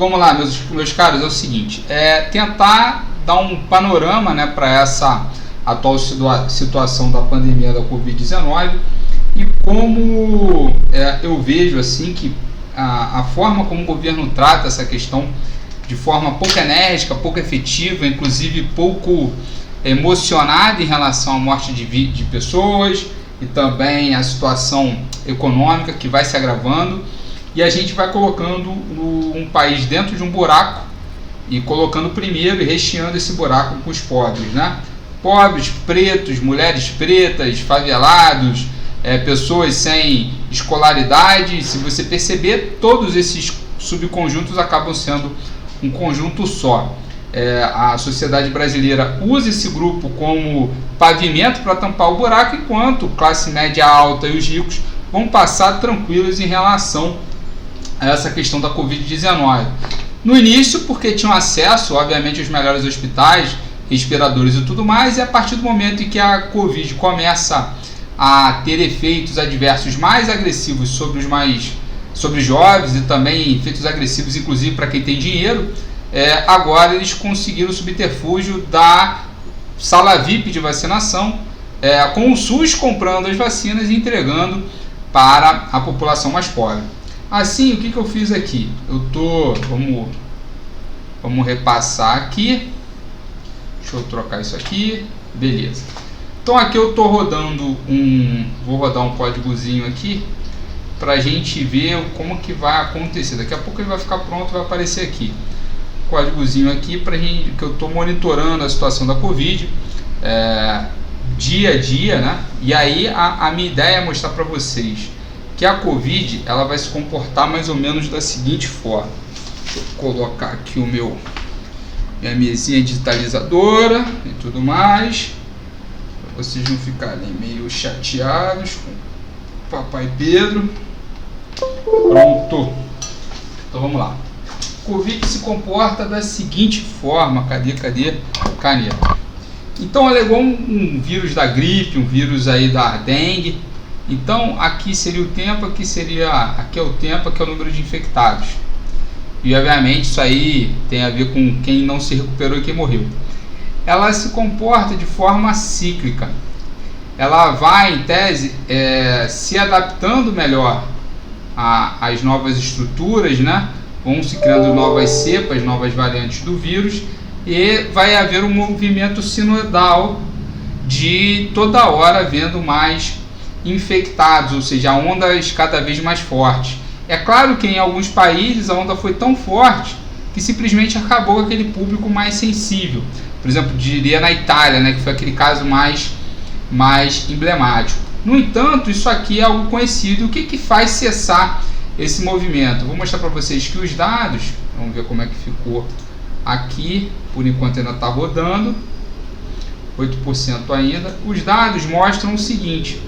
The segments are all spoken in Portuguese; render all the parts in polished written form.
vamos lá, meus caros, é o seguinte, tentar dar um panorama, né, para essa atual situação da pandemia da Covid-19 e como eu vejo assim que a forma como o governo trata essa questão de forma pouco enérgica, pouco efetiva, inclusive pouco emocionada em relação à morte de pessoas e também a situação econômica que vai se agravando, e a gente vai colocando um país dentro de um buraco e colocando primeiro e recheando esse buraco com os pobres, né? Pobres, pretos, mulheres pretas, favelados, pessoas sem escolaridade. Se você perceber, todos esses subconjuntos acabam sendo um conjunto só. A sociedade brasileira usa esse grupo como pavimento para tampar o buraco, enquanto classe média alta e os ricos vão passar tranquilos em relação a essa questão da Covid-19. No início, porque tinham acesso, obviamente, aos melhores hospitais, respiradores e tudo mais, e a partir do momento em que a Covid começa a ter efeitos adversos mais agressivos sobre os jovens e também efeitos agressivos, inclusive, para quem tem dinheiro, agora eles conseguiram o subterfúgio da sala VIP de vacinação, com o SUS comprando as vacinas e entregando para a população mais pobre. Assim, o que eu fiz aqui? Vamos repassar aqui. Deixa eu trocar isso aqui. Beleza. Então aqui eu estou rodando vou rodar um códigozinho aqui para a gente ver como que vai acontecer. Daqui a pouco ele vai ficar pronto, vai aparecer aqui. Códigozinho aqui para gente, que eu estou monitorando a situação da Covid dia a dia, né? E aí a minha ideia é mostrar para vocês que a Covid ela vai se comportar mais ou menos da seguinte forma. Deixa eu colocar aqui minha mesinha digitalizadora e tudo mais, para vocês não ficarem meio chateados com o Papai Pedro. Pronto. Então vamos lá. Covid se comporta da seguinte forma. Cadê caneta? Então ela é igual um vírus da gripe, um vírus aí da dengue. Então aqui seria o tempo, aqui é o tempo, aqui é o número de infectados. E obviamente isso aí tem a ver com quem não se recuperou e quem morreu. Ela se comporta de forma cíclica. Ela vai, em tese, se adaptando melhor às novas estruturas, né? Vão se criando novas cepas, novas variantes do vírus, e vai haver um movimento sinodal de toda hora havendo mais infectados, ou seja, ondas cada vez mais fortes. É claro que em alguns países a onda foi tão forte que simplesmente acabou com aquele público mais sensível. Por exemplo, diria na Itália, né, que foi aquele caso mais emblemático. No entanto, isso aqui é algo conhecido. O que faz cessar esse movimento? Vou mostrar para vocês que os dados, vamos ver como é que ficou aqui, por enquanto ainda está rodando, 8% ainda. Os dados mostram o seguinte,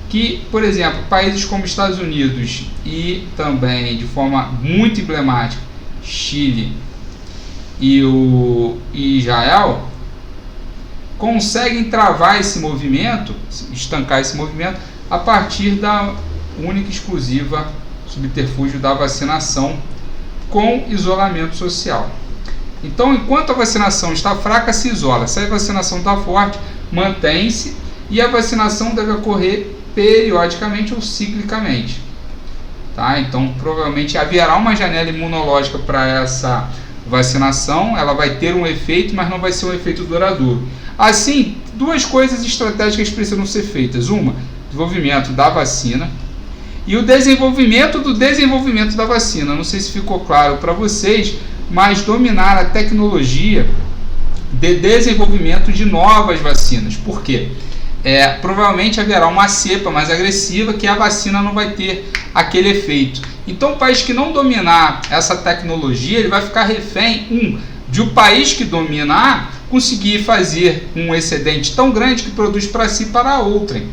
que, por exemplo, países como Estados Unidos e também, de forma muito emblemática, Chile e Israel, conseguem travar esse movimento, estancar esse movimento, a partir da única e exclusiva subterfúgio da vacinação com isolamento social. Então, enquanto a vacinação está fraca, se isola. Se a vacinação está forte, mantém-se, e a vacinação deve ocorrer periodicamente ou ciclicamente. Tá? Então, provavelmente haverá uma janela imunológica para essa vacinação, ela vai ter um efeito, mas não vai ser um efeito duradouro. Assim, duas coisas estratégicas precisam ser feitas. Uma, desenvolvimento da vacina, e o desenvolvimento da vacina. Não sei se ficou claro para vocês, mas dominar a tecnologia de desenvolvimento de novas vacinas. Por quê? Provavelmente haverá uma cepa mais agressiva que a vacina não vai ter aquele efeito. Então, o país que não dominar essa tecnologia, ele vai ficar refém de o país que dominar conseguir fazer um excedente tão grande que produz para si para outrem,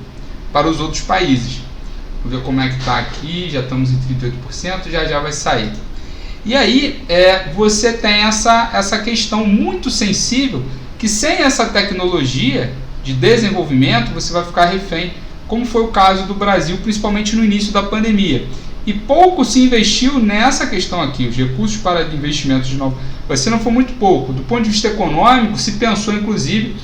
para os outros países. Vou ver como é que está aqui, já estamos em 38%, já vai sair. E aí você tem essa questão muito sensível, que sem essa tecnologia de desenvolvimento, você vai ficar refém, como foi o caso do Brasil, principalmente no início da pandemia. e pouco se investiu nessa questão aqui. Os recursos para investimentos de nova vacina foi muito pouco. Do ponto de vista econômico, se pensou inclusive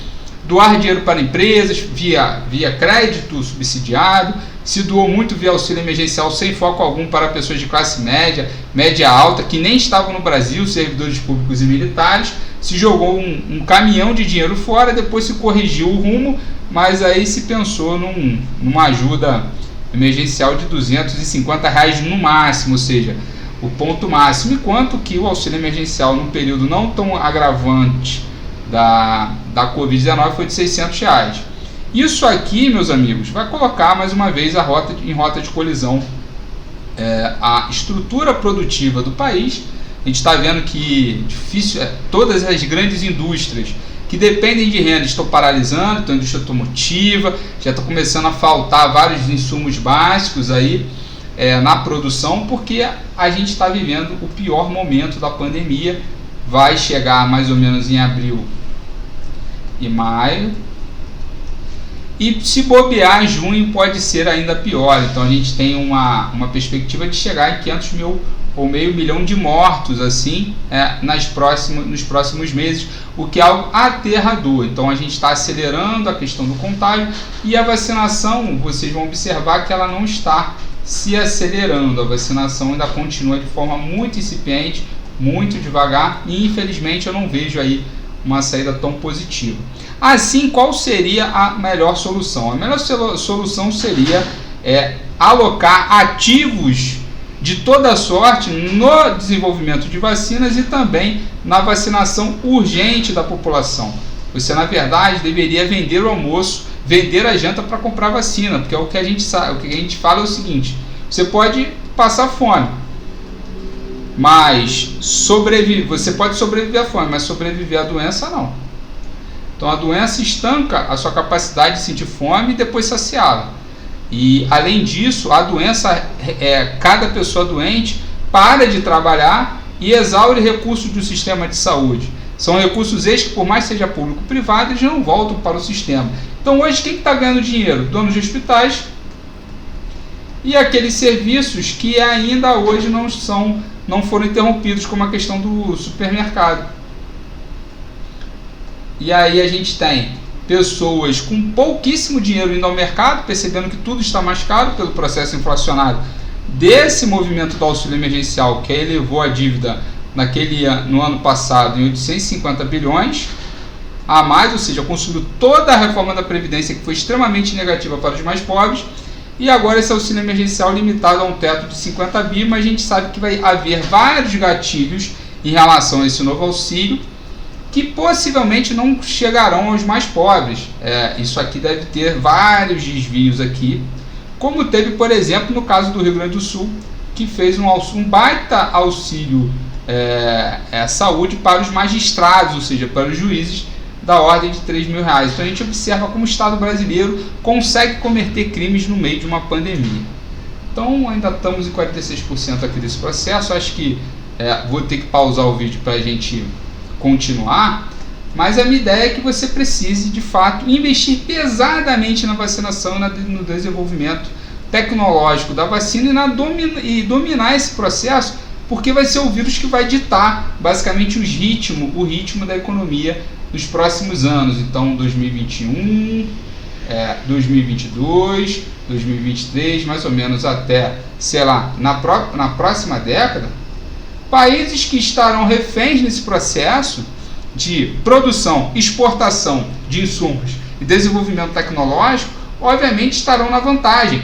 doar dinheiro para empresas via crédito subsidiado, se doou muito via auxílio emergencial sem foco algum para pessoas de classe média, média alta, que nem estavam no Brasil, servidores públicos e militares. Se jogou um caminhão de dinheiro fora, depois se corrigiu o rumo, mas aí se pensou numa ajuda emergencial de R$250 no máximo, ou seja, o ponto máximo, enquanto que o auxílio emergencial num período não tão agravante da Covid-19 foi de R$600. Isso aqui, meus amigos, vai colocar mais uma vez em rota de colisão a estrutura produtiva do país. A gente está vendo que todas as grandes indústrias que dependem de renda estão paralisando, então a indústria automotiva já está começando a faltar vários insumos básicos aí na produção, porque a gente está vivendo o pior momento da pandemia. Vai chegar mais ou menos em abril e maio, e se bobear em junho pode ser ainda pior. Então a gente tem uma perspectiva de chegar em 500 mil ou meio milhão de mortos assim nos próximos meses, o que é algo aterrador. Então a gente está acelerando a questão do contágio, e a vacinação, vocês vão observar que ela não está se acelerando. A vacinação ainda continua de forma muito incipiente, muito devagar, e infelizmente eu não vejo aí uma saída tão positiva. Assim, qual seria a melhor solução? A melhor solução seria alocar ativos de toda sorte no desenvolvimento de vacinas e também na vacinação urgente da população. Você, na verdade, deveria vender o almoço, vender a janta para comprar vacina, porque o que a gente sabe, o que a gente fala é o seguinte: você pode passar fome, mas você pode sobreviver à fome, mas sobreviver à doença não. Então a doença estanca a sua capacidade de sentir fome e depois saciá-la. E além disso, a doença, cada pessoa doente para de trabalhar e exaure recursos do sistema de saúde. São recursos esses que, por mais que seja público ou privado, eles não voltam para o sistema. Então hoje quem está ganhando dinheiro? Donos de hospitais e aqueles serviços que ainda hoje não foram interrompidos, como a questão do supermercado. E aí a gente tem pessoas com pouquíssimo dinheiro indo ao mercado, percebendo que tudo está mais caro pelo processo inflacionário desse movimento do auxílio emergencial, que elevou a dívida no ano passado em 850 bilhões a mais, ou seja, consumiu toda a reforma da Previdência, que foi extremamente negativa para os mais pobres, e agora esse auxílio emergencial limitado a um teto de 50 bi, mas a gente sabe que vai haver vários gatilhos em relação a esse novo auxílio, que possivelmente não chegarão aos mais pobres. Isso aqui deve ter vários desvios aqui, como teve, por exemplo, no caso do Rio Grande do Sul, que fez um baita auxílio saúde para os magistrados, ou seja, para os juízes, da ordem de R$3 mil. Então a gente observa como o Estado brasileiro consegue cometer crimes no meio de uma pandemia. Então ainda estamos em 46% aqui desse processo. Acho que vou ter que pausar o vídeo para a gente continuar, mas a minha ideia é que você precise de fato investir pesadamente na vacinação e no desenvolvimento tecnológico da vacina e dominar esse processo, porque vai ser o vírus que vai ditar basicamente o ritmo da economia nos próximos anos. Então 2021, 2022, 2023, mais ou menos até, sei lá, na próxima década, países que estarão reféns nesse processo de produção, exportação de insumos e desenvolvimento tecnológico, obviamente estarão na vantagem.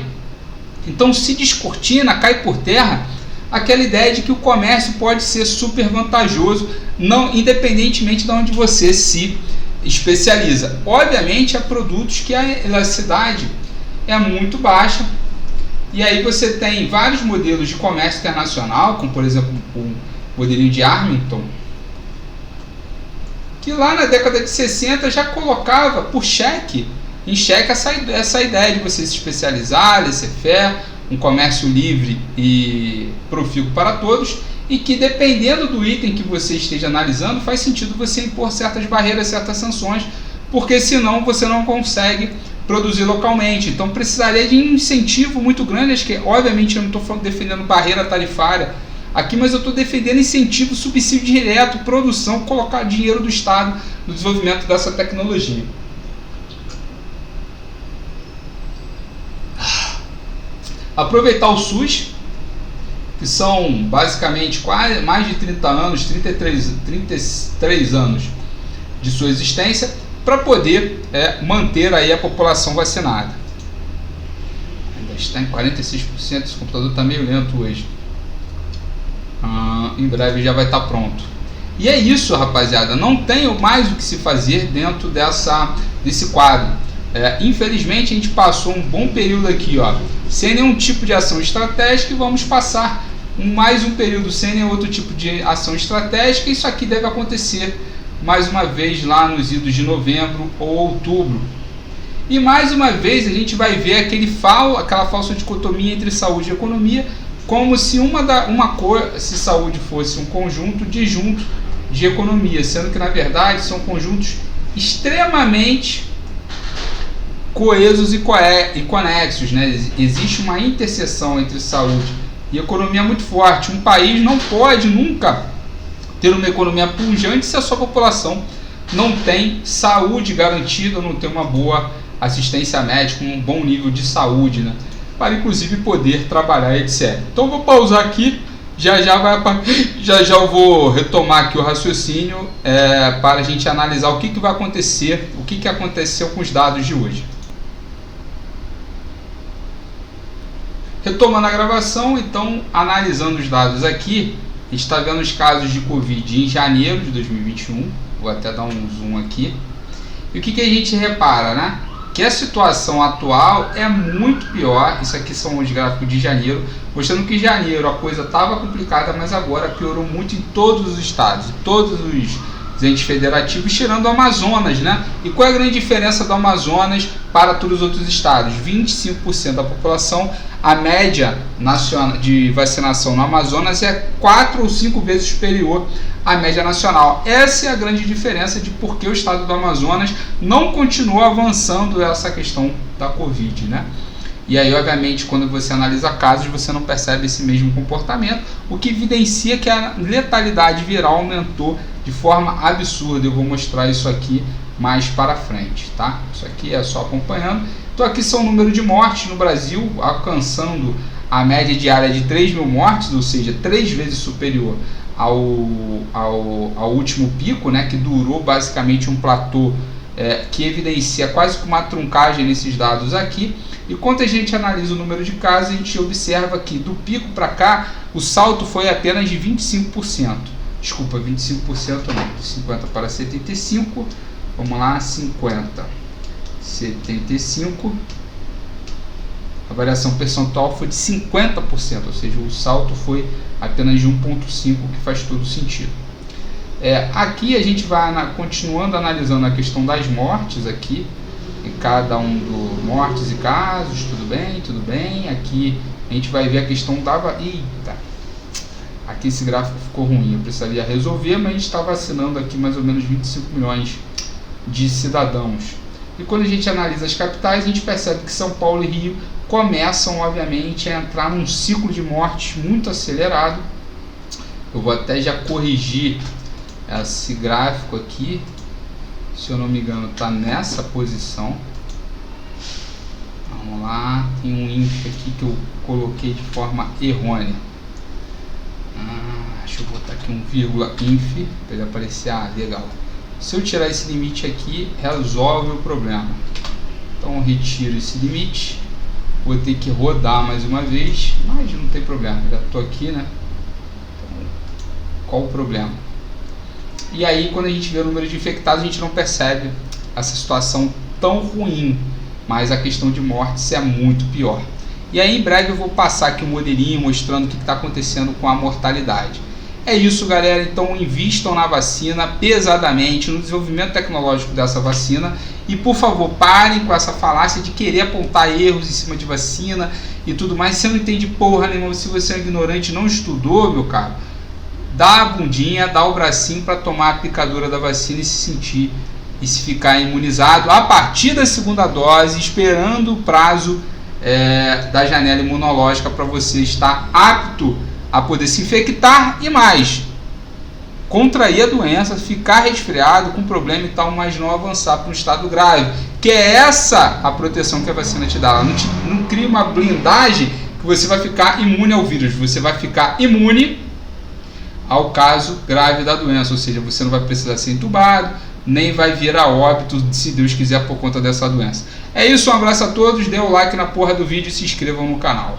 Então se descortina, cai por terra aquela ideia de que o comércio pode ser super vantajoso, independentemente de onde você se especializa. Obviamente há produtos que a elasticidade é muito baixa, e aí você tem vários modelos de comércio internacional, como por exemplo o modelinho de Armington, que lá na década de 60 já colocava em xeque essa ideia de você se especializar, laissez-faire, um comércio livre e profícuo para todos, e que dependendo do item que você esteja analisando, faz sentido você impor certas barreiras, certas sanções, porque senão você não consegue produzir localmente. Então precisaria de um incentivo muito grande. Acho que, obviamente, eu não estou defendendo barreira tarifária aqui, mas eu estou defendendo incentivo, subsídio direto, produção, colocar dinheiro do Estado no desenvolvimento dessa tecnologia. Aproveitar o SUS, que são basicamente quase mais de 30 anos, 33 anos de sua existência, para poder manter aí a população vacinada. Ainda está em 46%, esse computador está meio lento hoje. Em breve já vai estar pronto. E é isso, rapaziada, não tenho mais o que se fazer dentro desse quadro. Infelizmente a gente passou um bom período aqui, ó, sem nenhum tipo de ação estratégica, e vamos passar mais um período sem nenhum outro tipo de ação estratégica. Isso aqui deve acontecer mais uma vez lá nos idos de novembro ou outubro. E mais uma vez a gente vai ver aquela falsa dicotomia entre saúde e economia, como se se saúde fosse um conjunto disjunto de economia, sendo que na verdade são conjuntos extremamente coesos e conexos, né? Existe uma interseção entre saúde e economia muito forte. Um país não pode nunca ter uma economia pujante se a sua população não tem saúde garantida, não tem uma boa assistência médica, um bom nível de saúde, né? Para inclusive poder trabalhar, etc. Então vou pausar aqui, já eu vou retomar aqui o raciocínio para a gente analisar o que vai acontecer, o que aconteceu com os dados de hoje. Retomando a gravação, então, analisando os dados aqui, a gente está vendo os casos de Covid em janeiro de 2021, vou até dar um zoom aqui, e o que a gente repara, né? Que a situação atual é muito pior. Isso aqui são os gráficos de janeiro, mostrando que em janeiro a coisa estava complicada, mas agora piorou muito em todos os estados, todos os entes federativos, tirando o Amazonas, né? E qual é a grande diferença do Amazonas para todos os outros estados? 25% da população. A média nacional de vacinação no Amazonas é 4 ou 5 vezes superior à média nacional. Essa é a grande diferença de por que o estado do Amazonas não continua avançando essa questão da Covid, né? E aí, obviamente, quando você analisa casos, você não percebe esse mesmo comportamento, o que evidencia que a letalidade viral aumentou de forma absurda. Eu vou mostrar isso aqui mais para frente, tá? Isso aqui é só acompanhando. Então aqui são o número de mortes no Brasil, alcançando a média diária de 3 mil mortes, ou seja, 3 vezes superior ao último pico, né, que durou basicamente um platô que evidencia quase que uma truncagem nesses dados aqui. E quando a gente analisa o número de casos, a gente observa que do pico para cá, o salto foi apenas de 25%. Desculpa, 25% não, de 50 para 75, vamos lá, 50. 75, a variação percentual foi de 50%, ou seja, o salto foi apenas de 1,5, que faz todo sentido. Aqui a gente vai continuando analisando a questão das mortes aqui, em cada um dos mortes e casos, tudo bem, aqui a gente vai ver a questão eita, aqui esse gráfico ficou ruim, eu precisaria resolver, mas a gente está vacinando aqui mais ou menos 25 milhões de cidadãos. E quando a gente analisa as capitais, a gente percebe que São Paulo e Rio começam, obviamente, a entrar num ciclo de mortes muito acelerado. Eu vou até já corrigir esse gráfico aqui, se eu não me engano, está nessa posição. Vamos lá, tem um índice aqui que eu coloquei de forma errônea. Deixa eu botar aqui um vírgula inf para ele aparecer. Legal. Se eu tirar esse limite aqui, resolve o problema. Então eu retiro esse limite, vou ter que rodar mais uma vez, mas não tem problema, já estou aqui, né? Então, qual o problema? E aí, quando a gente vê o número de infectados, a gente não percebe essa situação tão ruim, mas a questão de mortes é muito pior. E aí, em breve, eu vou passar aqui um modelinho mostrando o que está acontecendo com a mortalidade. É isso, galera. Então invistam na vacina pesadamente, no desenvolvimento tecnológico dessa vacina, e por favor, parem com essa falácia de querer apontar erros em cima de vacina e tudo mais. Você não entende porra nenhuma, se você é ignorante e não estudou, meu caro, dá a bundinha, dá o bracinho para tomar a picadura da vacina e se sentir e se ficar imunizado a partir da segunda dose, esperando o prazo da janela imunológica para você estar apto a poder se infectar e mais, contrair a doença, ficar resfriado com problema e tal, mas não avançar para um estado grave, que é essa a proteção que a vacina te dá. Ela não cria uma blindagem que você vai ficar imune ao vírus, você vai ficar imune ao caso grave da doença, ou seja, você não vai precisar ser entubado, nem vai vir a óbito, se Deus quiser, por conta dessa doença. É isso, um abraço a todos, dê o like na porra do vídeo e se inscrevam no canal.